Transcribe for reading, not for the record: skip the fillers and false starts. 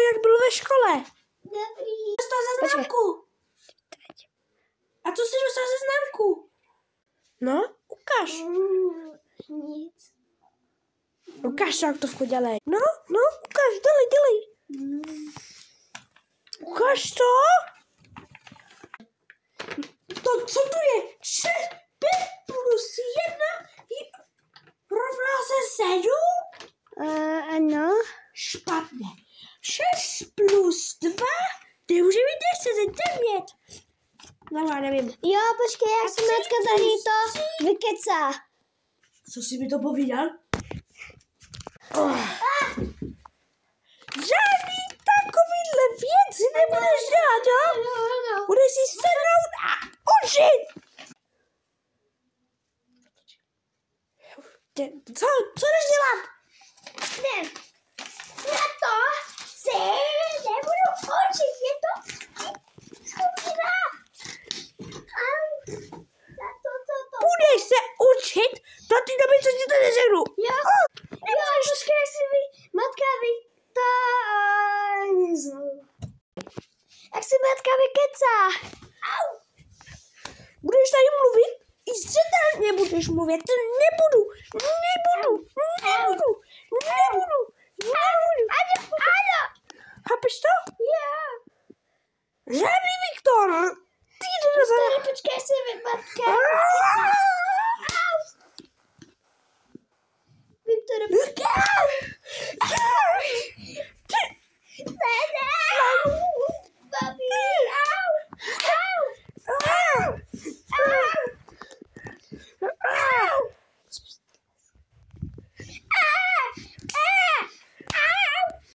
jak byl ve škole. Dobrý. Dostal za známku. A co jsi dostal za známku? No, ukáž. Nic. Ukáž, jak to dělej. No, ukáž, dělej. Ukáž to. To, co tu je? 6, 5 plus 1 rovná se 7? Ano. Špatně. 6 plus 2, to může být 10, 9. No, já nevím. Jo, počkej, já si matka tady to vykecá. Co jsi mi to povídal? Žádný takovýhle věci nebudeš dělat, jo? No. Budeš si sednout a učit! Co jdeš dělat? Ne. Na to se nebudu učit, je to skupina. Budeš se učit do té doby, co ti to neřeknu. Jo, počkej, matka to... Jak si matka vykecá. Budeš tady mluvit? I zřetelně budeš mluvit. Nebudu. Ano. Chápeš to? Jo. Žádný Viktor. Ty jde do zadu. Počkej si, matka.